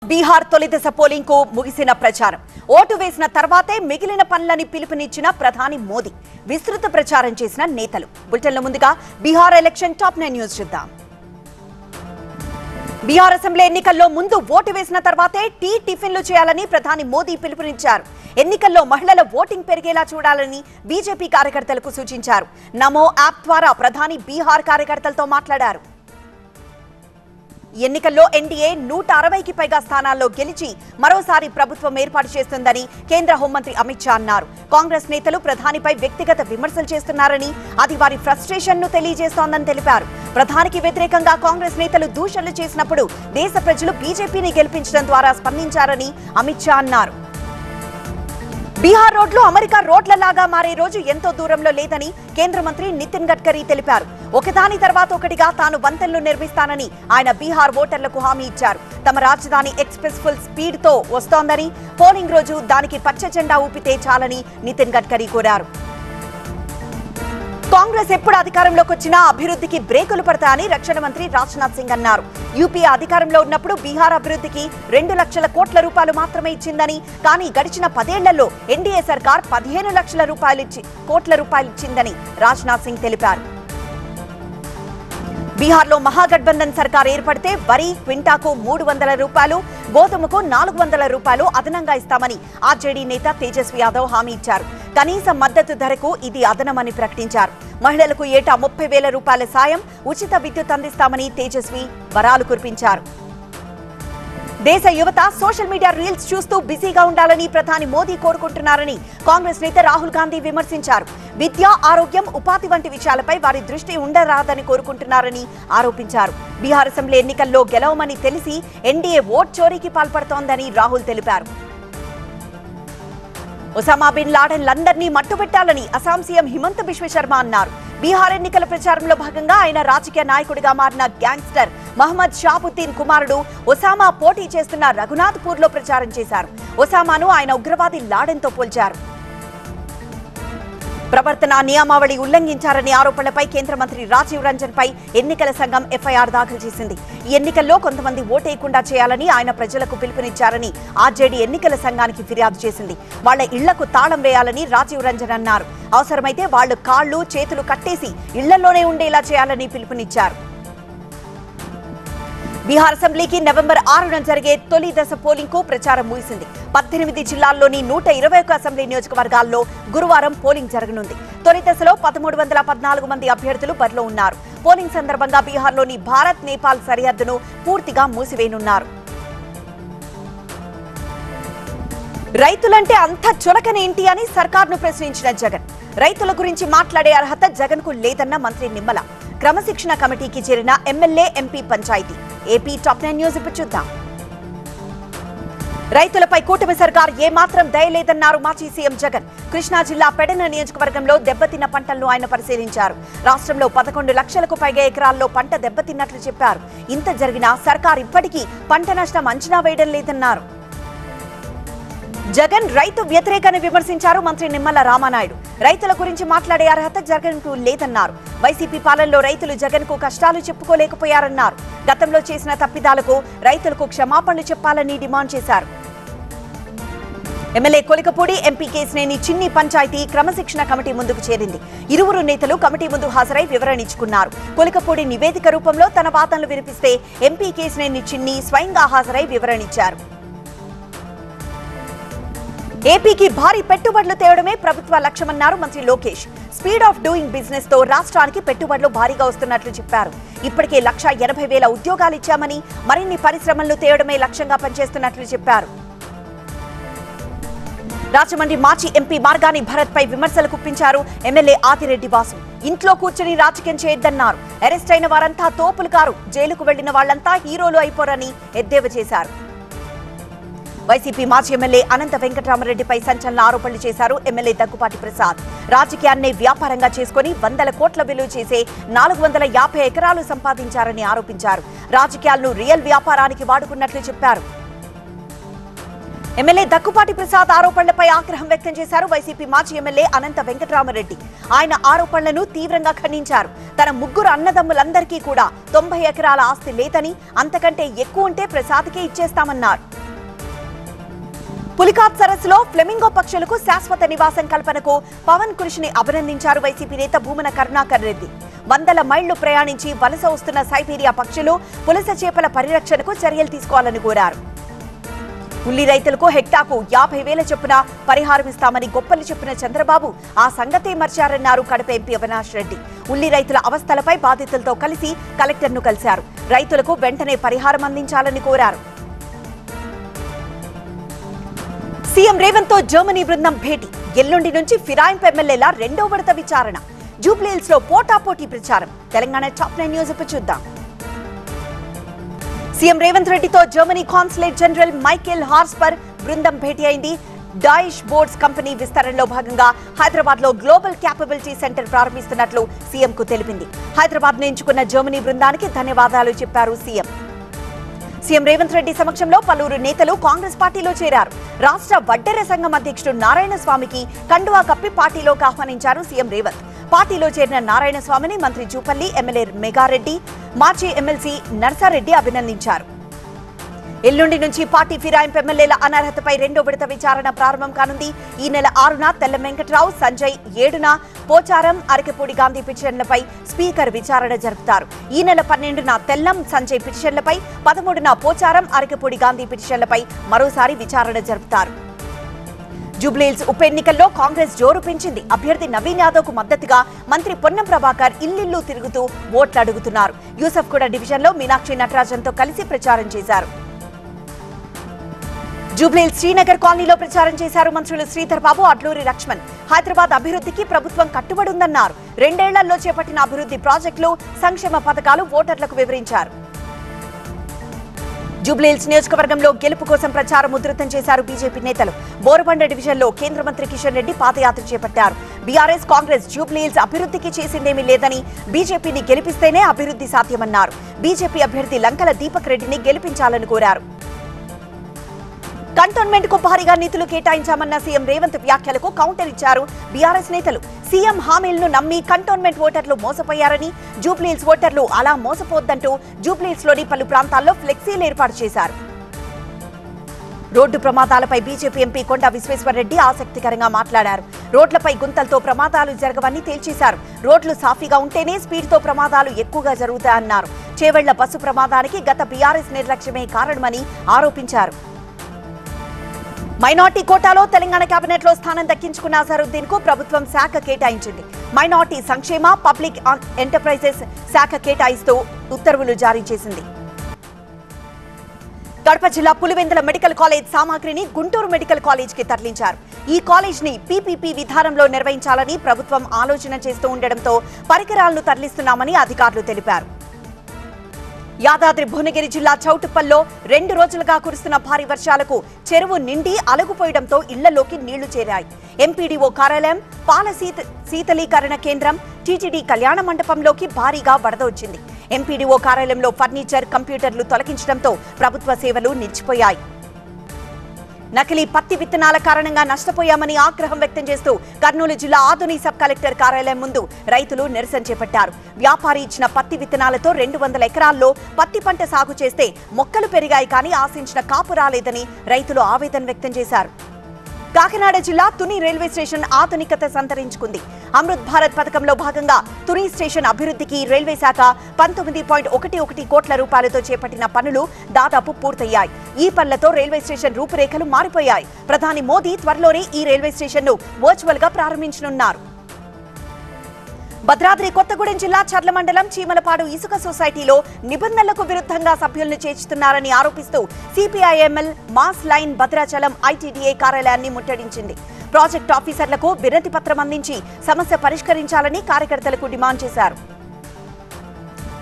బీహార్ తొలి దశ పోలింగ్ కు ముగిసిన ప్రచారం. ఓటు వేసిన తర్వాతే మిగిలిన పనులని పిలుపునిచ్చిన ప్రధాని మోదీ. విస్తృత ప్రచారం చేసిన నేతలు. బులెటిన్ల ముందుగా బీహార్ ఎలక్షన్ టాప్ 9 న్యూస్ చూద్దాం. బీహార్ అసెంబ్లీ ఎన్నికల్లో ముందు ఓటు వేసిన తర్వాతే టిఫిన్లు చేయాలని ప్రధాని మోదీ పిలుపునిచ్చారు. ఎన్నికల్లో మహిళల ఓటింగ్ పెరిగేలా చూడాలని బీజేపీ కార్యకర్తలకు సూచించారు. నమో యాప్ ద్వారా ప్రధాని బీహార్ కార్యకర్తలతో మాట్లాడారు. ఎన్నికల్లో ఎన్డీఏ 160కి పైగా స్థానాల్లో గెలిచి మరోసారి ప్రభుత్వం ఏర్పాటు చేస్తుందని కేంద్ర హోంమంత్రి అమిత్ షా అన్నారు. కాంగ్రెస్ నేతలు ప్రధానిపై వ్యక్తిగత విమర్శలు చేస్తున్నారని, అది వారి ఫ్రస్ట్రేషన్ ను తెలియజేస్తోందని తెలిపారు. ప్రధానికి వ్యతిరేకంగా కాంగ్రెస్ నేతలు దూషణలు చేసినప్పుడు దేశ ప్రజలు బీజేపీని గెలిపించడం ద్వారా స్పందించారని అమిత్ షా అన్నారు. బీహార్ రోడ్లు అమెరికా రోడ్లలాగా మారే రోజు ఎంతో దూరంలో లేదని కేంద్ర మంత్రి నితిన్ గడ్కరీ తెలిపారు. ఒకదాని తర్వాత ఒకటిగా తాను వంతెనలు నిర్మిస్తానని ఆయన బీహార్ ఓటర్లకు హామీ ఇచ్చారు. తమ రాజధాని ఎక్స్ప్రెస్ ఫుల్ స్పీడ్ తో వస్తోందని, పోలింగ్ రోజు దానికి పచ్చ జెండా ఊపితే చాలని నితిన్ గడ్కరీ కోరారు. కాంగ్రెస్ ఎప్పుడు అధికారంలోకి వచ్చినా అభివృద్ధికి బ్రేకులు పడతాయని రక్షణ మంత్రి రాజ్నాథ్ సింగ్ అన్నారు. యూపీ అధికారంలో ఉన్నప్పుడు బీహార్ అభివృద్ధికి 2 లక్షల కోట్ల రూపాయలు మాత్రమే ఇచ్చిందని, కానీ గడిచిన 10 ఏళ్లలో ఎన్డీఏ సర్కార్ 15 లక్షల కోట్ల రూపాయలు ఇచ్చిందని రాజ్నాథ్ సింగ్ తెలిపారు. బీహార్లో మహాగఠబంధన్ సర్కార్ ఏర్పడితే వరి క్వింటాకు 300 రూపాయలు, గోధుమకు 400 రూపాయలు అదనంగా ఇస్తామని ఆర్జేడీ నేత తేజస్వి యాదవ్ హామీ ఇచ్చారు. కనీస మద్దతు ధరకు ఇది అదనమని ప్రకటించారు. మహిళలకు ఏటా 30,000 రూపాయల సాయం, ఉచిత విద్యుత్ అందిస్తామని తేజస్వి వరాలు కురిపించారు. దేశ యువత సోషల్ మీడియా రీల్స్ చూస్తూ బిజీగా ఉండాలని ప్రధాని మోదీ కోరుకుంటున్నారని కాంగ్రెస్ నేత రాహుల్ గాంధీ విమర్శించారు. విద్య, ఆరోగ్యం, ఉపాధి వంటి విషయాలపై వారి దృష్టి ఉండరాదని కోరుకుంటున్నారని ఆరోపించారు. బీహార్ అసెంబ్లీ ఎన్నికల్లో గెలవమని తెలిసి ఎన్డీఏ ఓట్ చోరీకి పాల్పడుతోందని రాహుల్ తెలిపారు. ఒసామా బిన్ లాడెన్లందరినీ మట్టుబెట్టాలని అస్సాం సీఎం హిమంత బిశ్వ శర్మ అన్నారు. బీహార్ ఎన్నికల ప్రచారంలో భాగంగా ఆయన రాజకీయ నాయకుడిగా మారిన గ్యాంగ్స్టర్ మహమ్మద్ షాబుద్దీన్ కుమారుడు ఒసామా పోటీ చేస్తున్న రఘునాథ్పూర్ లో ప్రచారం చేశారు. ఒసామాను ఆయన ఉగ్రవాది లాడెన్తో పోల్చారు. ప్రవర్తన నియమావళి ఉల్లంఘించారనే ఆరోపణలపై కేంద్ర మంత్రి రాజీవ్ రంజన్ పై ఎన్నికల సంఘం ఎఫ్ఐఆర్ దాఖలు చేసింది. ఈ ఎన్నికల్లో కొంతమంది ఓటేయకుండా చేయాలని ఆయన ప్రజలకు పిలుపునిచ్చారని ఆర్జేడీ ఎన్నికల సంఘానికి ఫిర్యాదు చేసింది. వాళ్ల ఇళ్లకు తాళం వేయాలని రాజీవ్ రంజన్ అన్నారు. అవసరమైతే వాళ్లు కాళ్లు చేతులు కట్టేసి ఇళ్లలోనే ఉండేలా చేయాలని పిలుపునిచ్చారు. బీహార్ అసెంబ్లీకి నవంబర్ 6న జరిగే తొలి దశ పోలింగ్ కు ప్రచారం ముగిసింది. 18 జిల్లాల్లోని 121 అసెంబ్లీ నియోజకవర్గాల్లో గురువారం పోలింగ్ జరగనుంది. తొలి దశలో 1314 మంది అభ్యర్థులు బరిలో ఉన్నారు. పోలింగ్ సందర్భంగా బీహార్లోని భారత్ నేపాల్ సరిహద్దును పూర్తిగా మూసివేయనున్నారు. రైతులంటే అంత చులకనేంటి అని సర్కార్ను ప్రశ్నించిన జగన్. రైతుల గురించి మాట్లాడే అర్హత జగన్ కు లేదన్న మంత్రి నిమ్మల. క్రమశిక్షణ కమిటీకి చేరిన MLA, MP panchayat. AP top 9 news ఇప్పుడు చూద్దాం. రైతులపై కూటమి సర్కార్ ఏమాత్రం దయలేదన్నారు మాజీ సీఎం జగన్. కృష్ణా జిల్లా పెడన నియోజకవర్గంలో దెబ్బతిన్న పంటలను ఆయన పరిశీలించారు. రాష్ట్రంలో 11 లక్షలకు పైగా ఎకరాల్లో పంట దెబ్బతిన్నట్లు చెప్పారు. ఇంత జరిగినా సర్కార్ ఇప్పటికీ పంట నష్టం అంచనా వేయడం లేదన్నారు. జగన్ రైతు వ్యతిరేకాన్ని విమర్శించారు మంత్రి నిమ్మల రామానాయుడు. రైతుల గురించి మాట్లాడే అర్హత జగన్ కు లేదన్నారు. వైసీపీ పాలనలో రైతులు జగన్ కు కష్టాలు చెప్పుకోలేకపోయారన్నారు. గతంలో చేసిన తప్పిదాలకు రైతులకు క్షమాపణలు చెప్పాలని డిమాండ్ చేశారు. ఎమ్మెల్యే కొలికపూడి, ఎంపీ కేశినేని చిన్ని పంచాయతీ క్రమశిక్షణ కమిటీ ముందుకు చేరింది. ఇరువురు నేతలు కమిటీ ముందు హాజరై వివరణ ఇచ్చుకున్నారు. కొలికపూడి నివేదిక రూపంలో తన వాదనలు వినిపిస్తే ఎంపీ కేశినేని చిన్ని స్వయంగా హాజరై వివరణ ఇచ్చారు. ఏపీకి భారీ పెట్టుబడులు తేవడమే ప్రభుత్వ లక్ష్యమన్నారు మంత్రి Lokesh. Speed of doing business తో రాష్ట్రానికి పెట్టుబడులు భారీగా వస్తున్నట్లు చెప్పారు. ఇప్పటికే 1,80,000 ఉద్యోగాలు ఇచ్చామని, మరిన్ని పరిశ్రమలను తేవడమే లక్ష్యంగా పనిచేస్తున్నట్లు చెప్పారు. రాజమండ్రి మాజీ ఎంపీ మార్గాని భరత్ పై విమర్శలు గుప్పించారు ఎమ్మెల్యే ఆదిరెడ్డి వాసు. ఇంట్లో కూర్చొని రాజకీయం చేయొద్దన్నారు. అరెస్ట్ అయిన వారంతా తోపులు కారు, జైలుకు వెళ్లిన వాళ్లంతా హీరోలు అయిపోరని ఎద్దేవా చేశారు. వైసీపీ మాజీ ఎమ్మెల్యే అనంత వెంకటరామరెడ్డిపై సంచలన ఆరోపణలు చేశారు ఎమ్మెల్యే దగ్గుపాటి ప్రసాద్. రాజకీయాన్నే వ్యాపారంగా చేసుకుని 100 కోట్ల విలువ చేసే 450 ఎకరాలు సంపాదించారని ఆరోపించారు. రాజకీయాలను రియల్ వ్యాపారానికి వాడుకున్నట్లు చెప్పారు. ఎమ్మెల్యే దగ్గుపాటి ప్రసాద్ ఆరోపణలపై ఆగ్రహం వ్యక్తం చేశారు వైసీపీ మాజీ ఎమ్మెల్యే అనంత వెంకటరామరెడ్డి. ఆయన ఆరోపణలను తీవ్రంగా ఖండించారు. తన 3 అన్నదమ్ములందరికీ కూడా 90 ఎకరాల ఆస్తి లేదని, అంతకంటే ఎక్కువ ఉంటే ప్రసాద్కే ఇచ్చేస్తామన్నారు. పులికాట్ సరస్సులో ఫ్లెమింగో పక్షులకు శాశ్వత నివాసం కల్పనకు పవన్ కృషిని అభినందించారు వైసీపీ నేత భూమన కరుణాకర్ రెడ్డి. వందల మైళ్లు ప్రయాణించి వలస వస్తున్న సైబీరియా పక్షులు, పులస చేపల పరిరక్షణకు చర్యలు తీసుకోవాలని కోరారు. ఉల్లి రైతులకు హెక్టాకు 50,000 చొప్పున పరిహారం ఇస్తామని గొప్పలు చెప్పిన చంద్రబాబు ఆ సంగతే మర్చారన్నారు కడప ఎంపీ అవినాష్ రెడ్డి. ఉల్లి రైతుల అవస్థలపై బాధితులతో కలిసి కలెక్టర్ను కలిశారు. రైతులకు వెంటనే పరిహారం అందించాలని కోరారు. సీఎం రేవంత్ తో జర్మనీ బృందం భేటీ. ఎల్లుండి నుంచి ఫిరాయింపు ఎమ్మెల్యేల రెండో విడత విచారణ. జూబ్లీహిల్స్ లో పోటాపోటీ ప్రచారం. తెలంగాణ టాప్ 9 న్యూస్ ఇప్పుడు చూద్దాం. సీఎం రేవంత్ రెడ్డితో జర్మనీ కాన్సులేట్ జనరల్ మైకేల్ హార్స్పర్ బృందం భేటీ అయింది. డాయిష్ బోర్డ్స్ కంపెనీ విస్తరణలో భాగంగా హైదరాబాద్ లో గ్లోబల్ క్యాపబిలిటీ సెంటర్ ప్రారంభిస్తున్నట్లు సీఎం కు తెలిపింది. హైదరాబాద్ ను ఎంచుకున్న జర్మనీ బృందానికి ధన్యవాదాలు చెప్పారు సీఎం. సీఎం రేవంత్ రెడ్డి సమక్షంలో పలువురు నేతలు కాంగ్రెస్ పార్టీలో చేరారు. రాష్ట్ర వడ్డెర సంఘం అధ్యక్షుడు నారాయణ స్వామికి కండువా కప్పి పార్టీలోకి ఆహ్వానించారు సీఎం రేవంత్. పార్టీలో చేరిన నారాయణ స్వామిని మంత్రి జూపల్లి, ఎమ్మెల్యే మెగారెడ్డి, మాజీ ఎమ్మెల్సీ నర్సారెడ్డి అభినందించారు. ఎల్లుండి నుంచి పార్టీ ఫిరాయింపు ఎమ్మెల్యేల అనర్హతపై రెండో విడత విచారణ ప్రారంభం కానుంది. ఈ నెల 6న తెల్లం వెంకట్రావు, సంజయ్, 7న పోచారం, అరకెపూడి గాంధీ పిటిషన్లపై స్పీకర్ విచారణ జరుపుతారు. ఈ నెల 12న తెల్లం, సంజయ్ పిటిషన్లపై, 13న పోచారం, అరకెపూడి గాంధీ పిటిషన్లపై మరోసారి విచారణ జరుపుతారు. జూబ్లీహిల్స్ ఉప ఎన్నికల్లో కాంగ్రెస్ జోరు పెంచింది. అభ్యర్థి నవీన్ యాదవ్ కు మద్దతుగా మంత్రి పొన్నం ప్రభాకర్ ఇల్లిల్లు తిరుగుతూ ఓట్లు అడుగుతున్నారు. యూసఫ్గూడ డివిజన్లో మీనాక్షి నటరాజన్తో కలిసి ప్రచారం చేశారు. జూబ్లీహిల్స్ శ్రీనగర్ కాలనీలో ప్రచారం చేశారు మంత్రులు శ్రీధర్ బాబు, అడ్లూరి లక్ష్మణ్. హైదరాబాద్ అభివృద్ధికి ప్రభుత్వం కట్టుబడి ఉందన్నారు. 2 ఏళ్లలో చేపట్టిన అభివృద్ధి ప్రాజెక్టులు, సంక్షేమ పథకాలు ఓటర్లకు వివరించారు. జూబ్లీహిల్స్ నియోజకవర్గంలో గెలుపు కోసం ప్రచారం ఉధృతం చేశారు బీజేపీ నేతలు. బోరబండ డివిజన్లో కేంద్ర మంత్రి కిషన్ రెడ్డి పాదయాత్ర చేపట్టారు. బీఆర్ఎస్, కాంగ్రెస్ జూబ్లీహిల్స్ అభివృద్ధికి చేసిందేమీ లేదని, బీజేపీని గెలిపిస్తేనే అభివృద్ధి సాధ్యమన్నారు. బీజేపీ అభ్యర్థి లంకల దీపక్ రెడ్డిని గెలిపించాలని కోరారు. కంటోన్మెంట్ కు భారీగా నిధులు కేటాయించామన్న సీఎం రేవంత్ వ్యాఖ్యలకు కౌంటర్ ఇచ్చారు బీఆర్ఎస్ నేతలు. సీఎం హామీలను నమ్మి కంటోన్మెంట్ ఓటర్లు మోసపోయారని, జూబ్లీహిల్స్ ఓటర్లు అలా మోసపోద్దంటూ జూబ్లీహిల్స్ లోని పలు ప్రాంతాల్లో ఫ్లెక్సీలు ఏర్పాటు చేశారు. రోడ్డు ప్రమాదాలపై బీజేపీ ఎంపీ కొండ విశ్వేశ్వరరెడ్డి ఆసక్తికరంగా మాట్లాడారు. రోడ్లపై గుంతలతో ప్రమాదాలు జరగవని తేల్చేశారు. రోడ్లు సాఫీగా ఉంటేనే స్పీడ్తో ప్రమాదాలు ఎక్కువగా జరుగుతాయన్నారు. చేవెళ్ల బస్సు ప్రమాదానికి గత బీఆర్ఎస్ నిర్లక్ష్యమే కారణమని ఆరోపించారు. మైనార్టీ కోటాలో తెలంగాణ కేబినెట్ లో స్థానం దక్కించుకున్న అజరుద్దీన్ కు ప్రభుత్వం శాఖ కేటాయించింది. మైనార్టీ సంక్షేమ, పబ్లిక్ ఎంటర్ప్రైజెస్ శాఖ కేటాయిస్తూ ఉత్తర్వులు జారీ చేసింది. కడప జిల్లా పులివెందుల మెడికల్ కాలేజ్ సామాగ్రిని గుంటూరు మెడికల్ కాలేజ్ కి తరలించారు. ఈ కాలేజ్ ని పీపీపీ విధానంలో నిర్వహించాలని ప్రభుత్వం ఆలోచన చేస్తూ ఉండడంతో పరికరాలను తరలిస్తున్నామని అధికారులు తెలిపారు. యాదాద్రి భువనగిరి జిల్లా చౌటుప్పల్లో 2 రోజులుగా కురుస్తున్న భారీ వర్షాలకు చెరువు నిండి అలుగుపోయడంతో ఇళ్లలోకి నీళ్లు చేరాయి. ఎంపీడీఓ కార్యాలయం, పాల శీతలీకరణ కేంద్రం, టీటీడీ కళ్యాణ మండపంలోకి భారీగా వరద వచ్చింది. ఎంపీడీఓ కార్యాలయంలో ఫర్నిచర్, కంప్యూటర్లు తొలగించడంతో ప్రభుత్వ సేవలు నిలిచిపోయాయి. నకిలీ పత్తి విత్తనాల కారణంగా నష్టపోయామని ఆగ్రహం వ్యక్తం చేస్తూ కర్నూలు జిల్లా ఆదోని సబ్ కలెక్టర్ కార్యాలయం ముందు రైతులు నిరసన చేపట్టారు. వ్యాపారి ఇచ్చిన పత్తి విత్తనాలతో 200 ఎకరాల్లో పత్తి పంట సాగు చేస్తే మొక్కలు పెరిగాయి కానీ ఆశించిన కాపు రాలేదని రైతులు ఆవేదన వ్యక్తం చేశారు. కాకినాడ జిల్లా తుని రైల్వే స్టేషన్ ఆధునికత సంతరించుకుంది. అమృత్ భారత్ పథకంలో భాగంగా తుని స్టేషన్ అభివృద్ధికి రైల్వే శాఖ 19.11 కోట్ల రూపాయలతో చేపట్టిన పనులు దాదాపు పూర్తయ్యాయి. ఈ పనులతో రైల్వే స్టేషన్ రూపురేఖలు మారిపోయాయి. ప్రధాని మోదీ త్వరలోనే ఈ రైల్వే స్టేషన్ ను వర్చువల్ గా ప్రారంభించనున్నారు. భద్రాద్రి కొత్తగూడెం జిల్లా చర్ల మండలం చీమలపాడు ఇసుక సొసైటీలో నిబంధనలకు విరుద్ధంగా సభ్యులను చేర్చుతున్నారని ఆరోపిస్తూ CPIML mass line Bhadrachalam ITDA కార్యాలయాన్ని ముట్టడించింది. ప్రాజెక్టు ఆఫీసర్లకు వినతి పత్రం అందించి సమస్య పరిష్కరించాలని కార్యకర్తలకు డిమాండ్ చేశారు.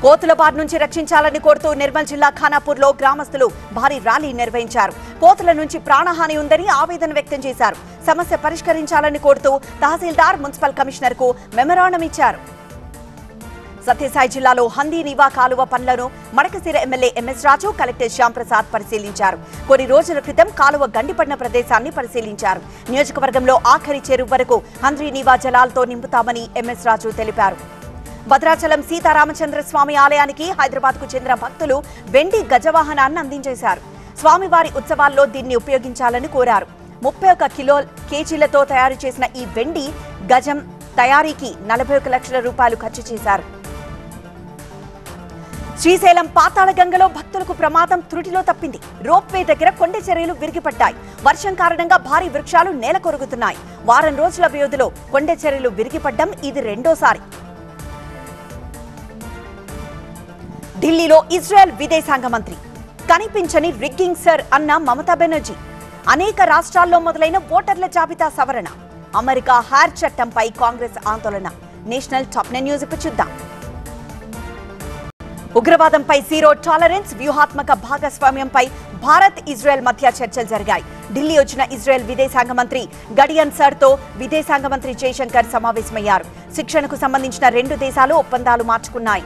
కోతుల బారి నుంచి రక్షించాలని కోరుతూ నిర్మల్ జిల్లా ఖానాపూర్లో గ్రామస్తులు భారీ ర్యాలీ నిర్వహించారు. కోతుల నుంచి ప్రాణహాని ఉందని ఆవేదన వ్యక్తం చేశారు. సమస్య పరిష్కరించాలని కోరుతూ తహసీల్దార్, మున్సిపల్ కమిషనర్ కు మెమరాండం ఇచ్చారు. సత్యసాయి జిల్లాలో హందీ నివా కాలువ పనులను మడకశిర ఎమ్మెల్యే ఎంఎస్ రాజు, కలెక్టర్ శ్యాంప్రసాద్ పరిశీలించారు. కొన్ని రోజుల క్రితం కాలువ గండిపడిన ప్రదేశాన్ని పరిశీలించారు. నియోజకవర్గంలో ఆఖరి చెరువు వరకు హందీ నివా జలాలతో నింపుతామని ఎంఎస్ రాజు తెలిపారు. భద్రాచలం సీతారామచంద్ర స్వామి ఆలయానికి హైదరాబాద్ కు చెందిన భక్తులు వెండి గజవాహనాన్ని అందించేశారు. స్వామివారి ఉత్సవాల్లో దీన్ని ఉపయోగించాలని కోరారు. 31 కేజీలతో తయారు చేసిన ఈ వెండి గజం తయారీకి 41 లక్షల రూపాయలు ఖర్చు చేశారు. శ్రీశైలం పాతాళగంగలో భక్తులకు ప్రమాదం త్రుటిలో తప్పింది. రోప్వే దగ్గర కొండ చర్యలు విరిగిపడ్డాయి. వర్షం కారణంగా భారీ వృక్షాలు నేలకొరుగుతున్నాయి. వారం రోజుల వ్యవధిలో కొండ చర్యలు విరిగిపడ్డం ఇది రెండోసారి. ఢిల్లీలో ఇజ్రాయెల్ విదేశాంగ మంత్రి కనిపించని రిగ్గింగ్ సర్ అన్న మమతా బెనర్జీ. అనేక రాష్ట్రాల్లో మొదలైన ఓటర్ల జాబితా సవరణ. అమెరికా హార్ చట్టంపై కాంగ్రెస్ ఆందోళన. నేషనల్ టాప్ 9 న్యూస్ ఇప్పుడు చూద్దాం. ఉగ్రవాదంపై జీరో టాలరెన్స్, వ్యూహాత్మక భాగస్వామ్యంపై భారత్ ఇజ్రాయెల్ మధ్య చర్చలు జరిగాయి. ఢిల్లీ వచ్చిన ఇజ్రాయెల్ విదేశాంగ మంత్రి గడియన్ సర్తో విదేశాంగ మంత్రి జయశంకర్ సమావేశమయ్యారు. శిక్షణకు సంబంధించిన 2 దేశాలు ఒప్పందాలు మార్చుకున్నాయి.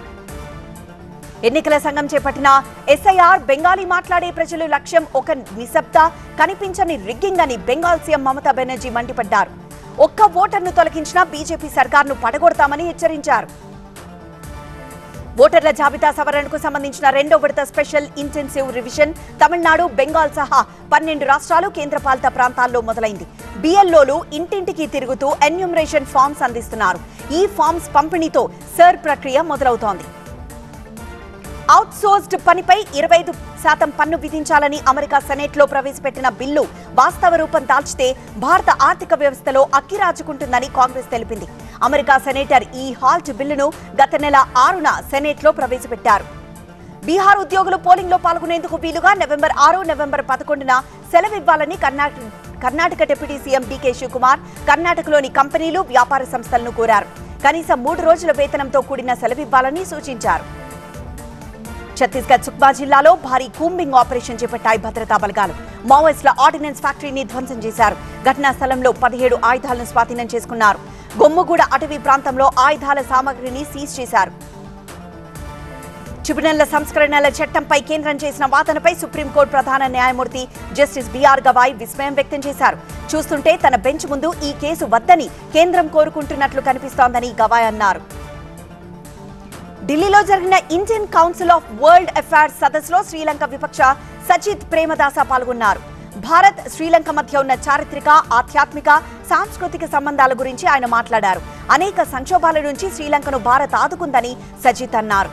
ఎన్నికల సంఘం చేపట్టిన ఎస్ఐఆర్ బెంగాలీ మాట్లాడే ప్రజలు లక్ష్యం ఒక నిశ్శబ్ద కనిపించని రిగ్గింగ్ అని బెంగాల్ సీఎం మమతా బెనర్జీ మండిపడ్డారు. ఒక్క ఓటర్ను తొలగించినా బీజేపీ సర్కార్ను పడగొడతామని హెచ్చరించారు. ఓటర్ల జాబితా సవరణకు సంబంధించిన 2వ విడత special intensive revision Tamil Nadu, Bengal సహా 12 రాష్ట్రాలు, కేంద్రపాలిత ప్రాంతాల్లో మొదలైంది. బిఎల్ఓలు ఇంటింటికి తిరుగుతూ ఎన్యూమరేషన్ ఫామ్స్ అందిస్తున్నారు. ఈ ఫామ్స్ పంపిణీతో సర్ ప్రక్రియ మొదలవుతోంది. అవుట్సోర్స్డ్ పనిపై 25% పన్ను విధించాలని అమెరికా సెనేట్లో ప్రవేశపెట్టిన బిల్లు వాస్తవ రూపం దాల్చితే భారత ఆర్థిక వ్యవస్థలో అక్కిరాజుకుంటుందని కాంగ్రెస్ తెలిపింది. అమెరికా సెనేటర్ ఈ హాల్ట్ బిల్లును గత నెల 6న సెనేట్లో ప్రవేశపెట్టారు. బీహార్ ఉద్యోగులు పోలింగ్లో పాల్గొనేందుకు వీలుగా నవంబర్ 6, నవంబర్ 11న సెలవివ్వాలని కర్ణాటక డిప్యూటీ సీఎం డీకే శివకుమార్ కర్ణాటకలోని కంపెనీలు, వ్యాపార సంస్థలను కోరారు. కనీసం 3 రోజుల వేతనంతో కూడిన సెలవివ్వాలని సూచించారు. ఛత్తీస్గఢ్ సుక్మా జిల్లాలో భారీ కూంబింగ్ ఆపరేషన్ చేపట్టాయి భద్రతా బలగాలు. మావోయిస్టుల ఆర్డినెన్స్ ఫ్యాక్టరీని ధ్వంసం చేశారు. ఘటనా స్థలంలో 17 ఆయుధాలను స్వాధీనం చేసుకున్నారు. గొమ్ముగూడ అటవీ ప్రాంతంలో ఆయుధాల సామగ్రిని సీజ్ చేశారు. ట్రిబ్యునల్ల సంస్కరణల చట్టంపై కేంద్రం చేసిన వాదనపై సుప్రీంకోర్టు ప్రధాన న్యాయమూర్తి జస్టిస్ బిఆర్ గవాయ్ విస్మయం వ్యక్తం చేశారు. చూస్తుంటే తన బెంచ్ ముందు ఈ కేసు వద్దని కేంద్రం కోరుకుంటున్నట్లు కనిపిస్తోందని గవాయ్ అన్నారు. ఢిల్లీలో జరిగిన Indian council of world affairs సదస్సులో శ్రీలంక విపక్ష సజిత్ ప్రేమదాస పాల్గొన్నారు. భారత్, శ్రీలంక మధ్య ఉన్న చారిత్రక, ఆధ్యాత్మిక, సాంస్కృతిక సంబంధాల గురించి ఆయన మాట్లాడారు. అనేక సంక్షోభాల నుంచి శ్రీలంకను భారత్ ఆదుకుందని సజిత్ అన్నారు.